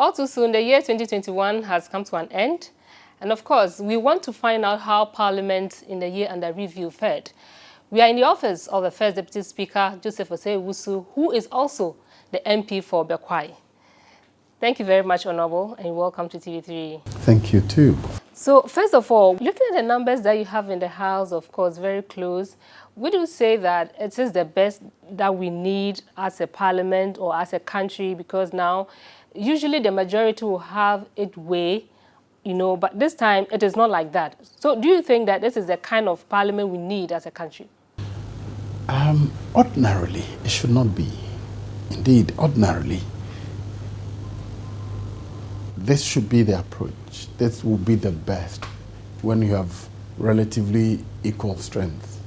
All too soon, the year 2021 has come to an end. And of course, we want to find out how Parliament in the year under review fared. We are in the office of the First Deputy Speaker, Joseph Osei Owusu, who is also the MP for Bekwai. Thank you very much, Honorable, and welcome to TV3. Thank you, too. So, first of all, looking at the numbers that you have in the House, of course, very close, would you say that it is the best that we need as a parliament or as a country? Because now, usually the majority will have its way, you know, but this time it is not like that. So, do you think that this is the kind of parliament we need as a country? Ordinarily, it should not be. Indeed, ordinarily, this should be the approach. This will be the best when you have relatively equal strength.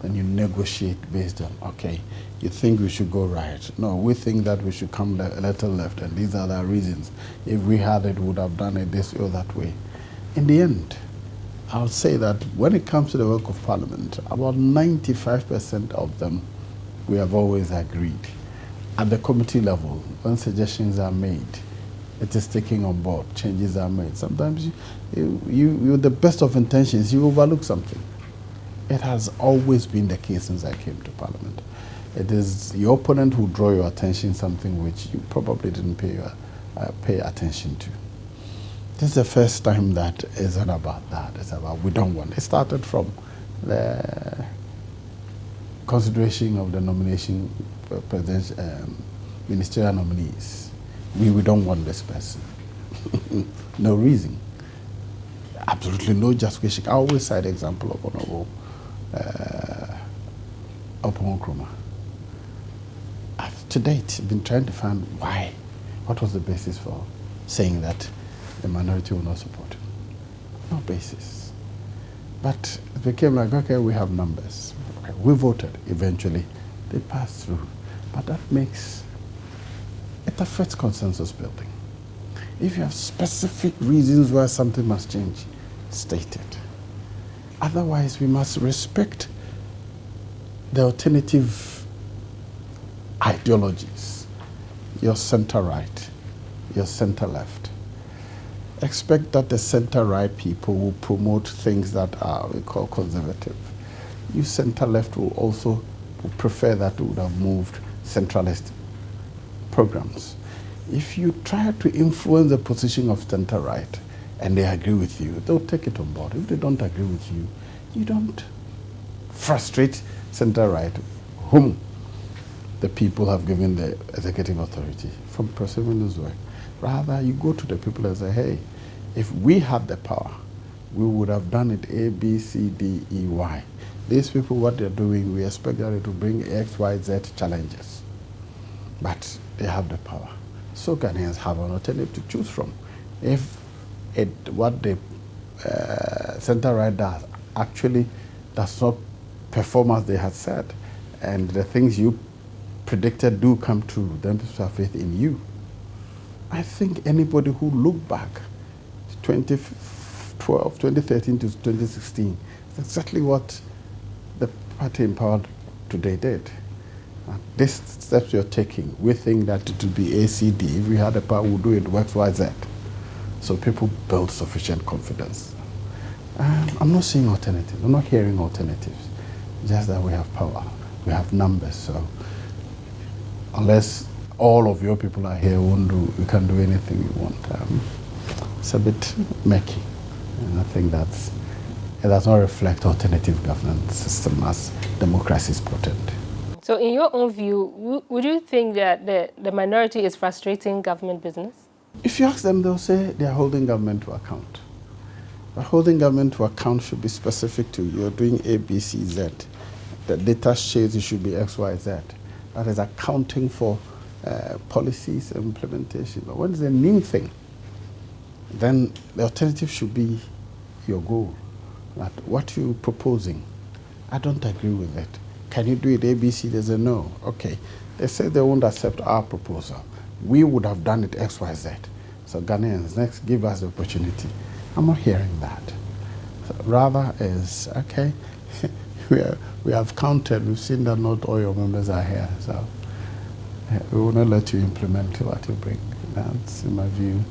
Then you negotiate based on, okay, you think we should go right. No, we think that we should come a little left, and these are the reasons. If we had it, we would have done it this way or that way. In the end, I'll say that when it comes to the work of Parliament, about 95% of them we have always agreed. At the committee level, when suggestions are made, it is taken on board, changes are made. Sometimes you with the best of intentions, you overlook something. It has always been the case since I came to Parliament. It is your opponent who draw your attention something which you probably didn't pay attention to. This is the first time that isn't about that. It's about we don't want. It started from the consideration of the nomination ministerial nominees. We don't want this person. No reason. Absolutely no justification. I always cite the example of Honorable Nkrumah. I've to date been trying to find why. What was the basis for saying that the minority will not support him? No basis. But it became like, okay, we have numbers. Okay, we voted. Eventually, they passed through. But that makes, it affects consensus building. If you have specific reasons why something must change, state it. Otherwise, we must respect the alternative ideologies, your center-right, your center-left. Expect that the center-right people will promote things that are, we call conservative. You center-left will also prefer that we would have moved centralist programs. If you try to influence the position of center-right and they agree with you, they'll take it on board. If they don't agree with you, you don't frustrate center-right, whom the people have given the executive authority from pursuing this work. Rather, you go to the people and say, hey, if we had the power, we would have done it A, B, C, D, E, Y. These people, what they're doing, we expect that it will bring X, Y, Z challenges. But they have the power. So Ghanaians have an alternative to choose from. If what the center-right does actually does not perform as they had said, and the things you predicted do come true, then people have faith in you. I think anybody who looked back 2012, 2013 to 2016, is exactly what the party in power today did. These steps you're taking, we think that it would be ACD. If we had the power, we'll do it X, Y, Z. So people build sufficient confidence. I'm not seeing alternatives. I'm not hearing alternatives. Just that we have power. We have numbers. So unless all of your people are here, we can do anything we want. It's a bit murky. And I think it does not reflect alternative governance system as democracy is portrayed. So in your own view, would you think that the minority is frustrating government business? If you ask them, they'll say they are holding government to account. But holding government to account should be specific to you're doing A, B, C, Z. The data shows it should be X, Y, Z. That is accounting for policies and implementation. But when it's a new thing, then the alternative should be your goal. That what you're proposing, I don't agree with it. Can you do it A, B, C? There's a no. Okay. They say they won't accept our proposal. We would have done it X, Y, Z. So Ghanaians, next, give us the opportunity. I'm not hearing that. So rather is, okay, we have counted, we've seen that not all your members are here. So we will not let you implement what you bring. That, in my view,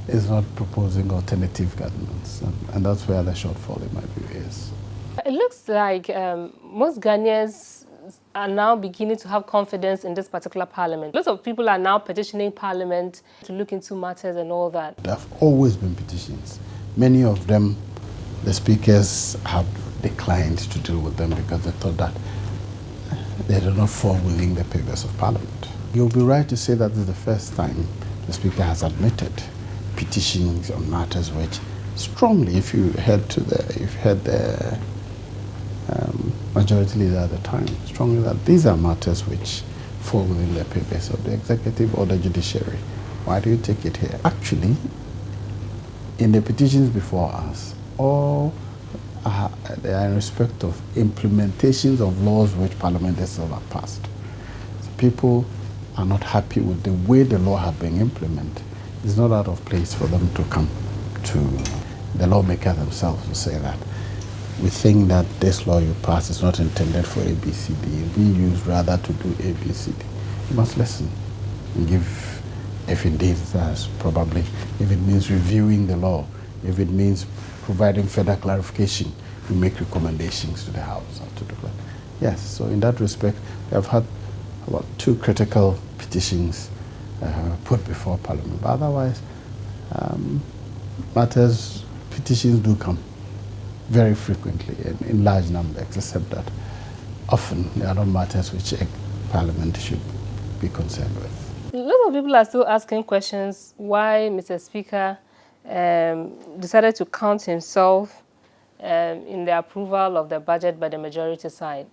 is not proposing alternative governments. And that's where the shortfall, in my view, is. It looks like most Ghanaians are now beginning to have confidence in this particular parliament. Lots of people are now petitioning parliament to look into matters and all that. There have always been petitions. Many of them, the speakers have declined to deal with them because they thought that they do not fall within the purview of parliament. You'll be right to say that this is the first time the speaker has admitted petitions on matters which strongly, if you head the majority leader at the time, strongly that these are matters which fall within the purview of the executive or the judiciary. Why do you take it here? Actually, in the petitions before us, all they are in respect of implementations of laws which Parliament itself have passed. So people are not happy with the way the law has been implemented. It's not out of place for them to come to the lawmaker themselves to say that we think that this law you pass is not intended for ABCD. It's being used rather to do ABCD. You must listen and give, if indeed that's probably, if it means reviewing the law, if it means providing further clarification, we make recommendations to the House or to the Court. Yes, so in that respect, we have had about 2 critical petitions put before Parliament. But otherwise, petitions do come very frequently in large numbers, except that often they are not matters which Parliament should be concerned with. A lot of people are still asking questions why Mr. Speaker decided to count himself in the approval of the budget by the majority side.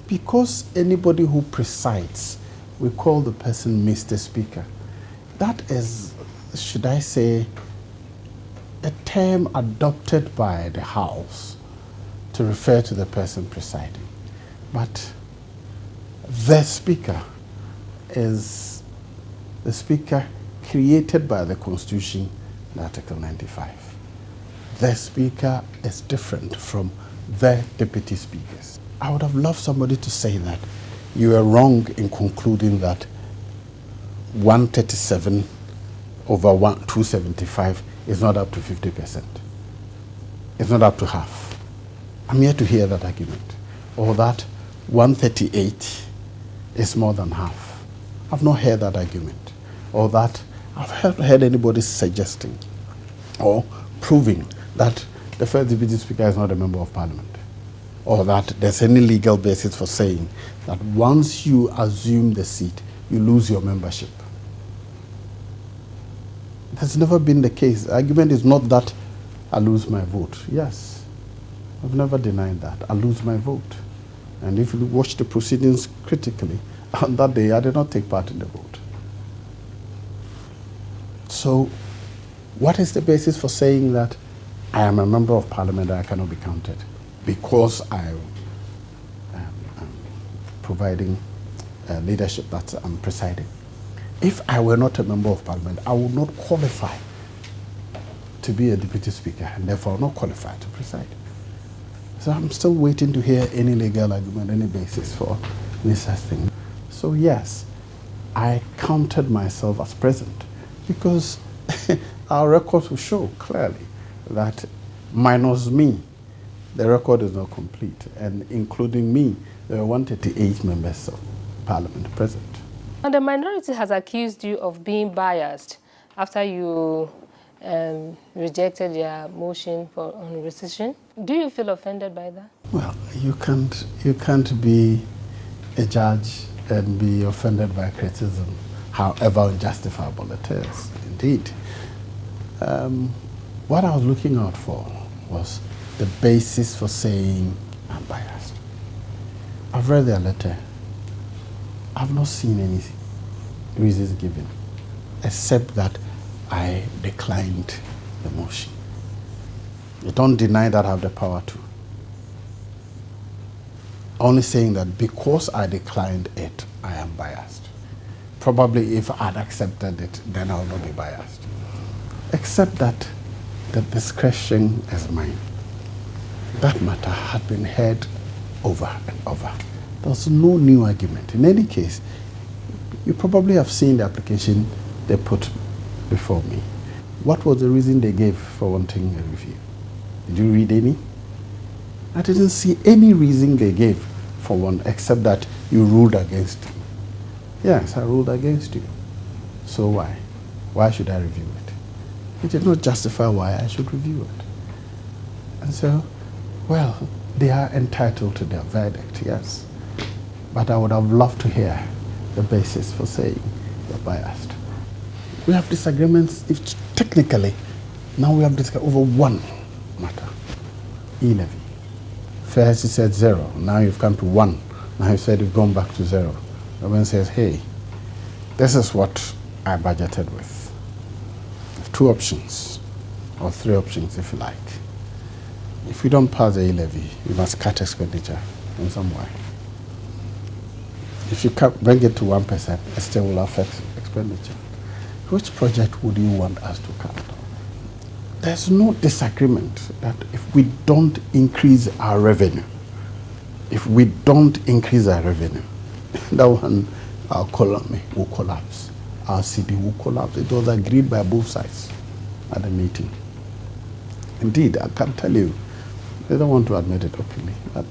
Because anybody who presides, we call the person Mr. Speaker. That is, should I say, a term adopted by the House to refer to the person presiding. But the Speaker is the Speaker created by the Constitution in Article 95. The Speaker is different from the Deputy Speakers. I would have loved somebody to say that you are wrong in concluding that 137 over 275 is not up to 50%. It's not up to half. I'm here to hear that argument. Or that 138 is more than half. I've not heard that argument. Or that I've heard anybody suggesting or proving that the first Deputy Speaker is not a member of Parliament. Or that there's any legal basis for saying that once you assume the seat, you lose your membership. That's never been the case. The argument is not that I lose my vote. Yes, I've never denied that. I lose my vote. And if you watch the proceedings critically, on that day I did not take part in the vote. So what is the basis for saying that I am a member of Parliament and I cannot be counted? Because I am providing leadership that I'm presiding. If I were not a member of Parliament, I would not qualify to be a Deputy Speaker and therefore not qualify to preside. So I'm still waiting to hear any legal argument, any basis for this thing. So yes, I counted myself as present because our records will show clearly that minus me, the record is not complete. And including me, there were 138 members of Parliament present. And the minority has accused you of being biased after you rejected their motion on rescission. Do you feel offended by that? Well, you can't be a judge and be offended by criticism, however unjustifiable it is. Indeed. What I was looking out for was the basis for saying I'm biased. I've read their letter. I've not seen any reasons given, except that I declined the motion. You don't deny that I have the power to. Only saying that because I declined it, I am biased. Probably if I'd accepted it, then I would not be biased. Except that the discretion is mine. That matter had been heard over and over. There was no new argument. In any case, you probably have seen the application they put before me. What was the reason they gave for wanting a review? Did you read any? I didn't see any reason they gave for one except that you ruled against me. Yes, I ruled against you. So why? Why should I review it? It did not justify why I should review it. And so, well, they are entitled to their verdict, yes. But I would have loved to hear the basis for saying you're biased. We have disagreements, if technically, now we have discussed over one matter, e-levy. First you said 0, now you've come to 1. Now you said you've gone back to 0. Government says, hey, this is what I budgeted with. 2 options, or 3 options if you like. If we don't pass the e-levy, we must cut expenditure in some way. If you bring it to 1%, it still will affect expenditure. Which project would you want us to cut? There's no disagreement that if we don't increase our revenue, that one, our economy will collapse. Our city will collapse. It was agreed by both sides at the meeting. Indeed, I can tell you, they don't want to admit it openly, but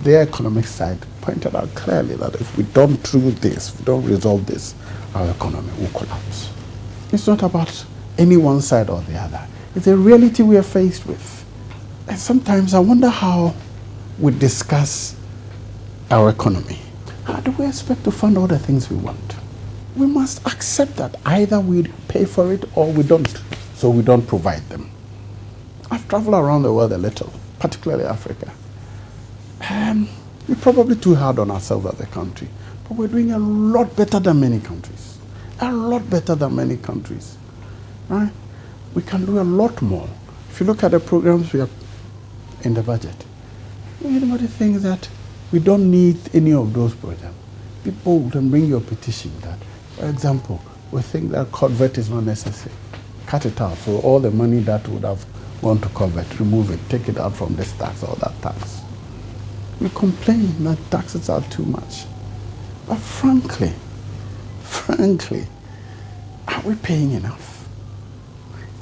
their economic side pointed out clearly that if we don't do this, if we don't resolve this, our economy will collapse. It's not about any one side or the other. It's a reality we are faced with. And sometimes I wonder how we discuss our economy. How do we expect to fund all the things we want? We must accept that either we pay for it or we don't, so we don't provide them. I've traveled around the world a little, particularly Africa. We're probably too hard on ourselves as a country, but we're doing a lot better than many countries. A lot better than many countries, right? We can do a lot more. If you look at the programs we have in the budget, anybody thinks that we don't need any of those programs, people can bring your petition that, for example, we think that culvert is not necessary. Cut it out. So all the money that would have gone to culvert, remove it, take it out from this tax or that tax. We complain that taxes are too much. But frankly, are we paying enough?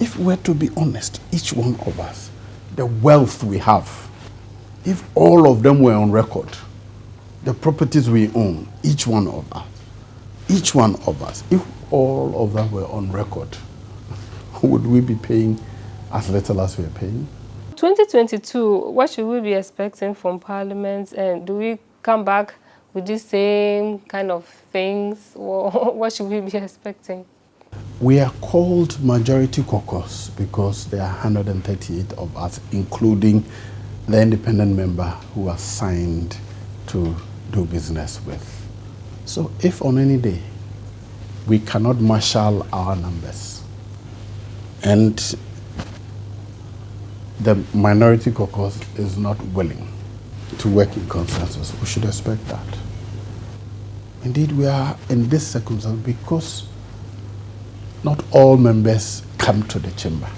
If we're to be honest, each one of us, the wealth we have, if all of them were on record, the properties we own, each one of us, if all of them were on record, would we be paying as little as we're paying? 2022, what should we be expecting from Parliament? And do we come back with the same kind of things? Or what should we be expecting? We are called Majority Caucus because there are 138 of us, including the independent member who are signed to do business with. So if on any day we cannot marshal our numbers and the Minority Caucus is not willing to work in consensus, we should expect that. Indeed, we are in this circumstance because not all members come to the chamber.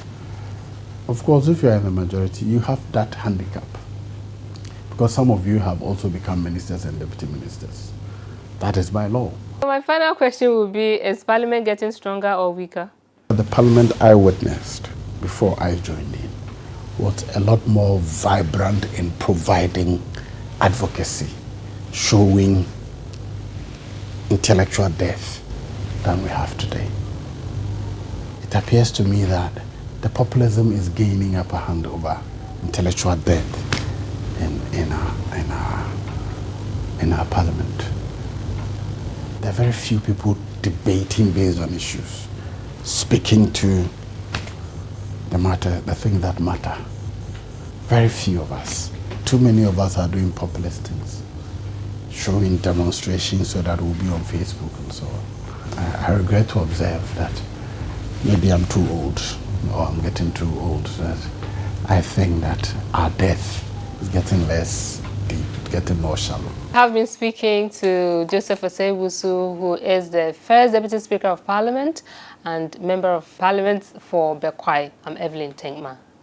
Of course, if you are in the majority, you have that handicap because some of you have also become ministers and deputy ministers. That is by law. My final question would be, is Parliament getting stronger or weaker? The Parliament I witnessed before I joined in was a lot more vibrant in providing advocacy, showing intellectual depth than we have today. It appears to me that the populism is gaining upper hand over intellectual depth in our Parliament. There are very few people debating based on issues, speaking to the matter, the things that matter. Very few of us. Too many of us are doing populist things, showing demonstrations so that we'll be on Facebook and so on. I regret to observe that maybe I'm too old, or I'm getting too old, that I think that our depth is getting less deep, getting more shallow. I have been speaking to Joseph Osei Owusu, who is the first Deputy Speaker of Parliament and Member of Parliament for Bekwai. I'm Evelyn Tenkma.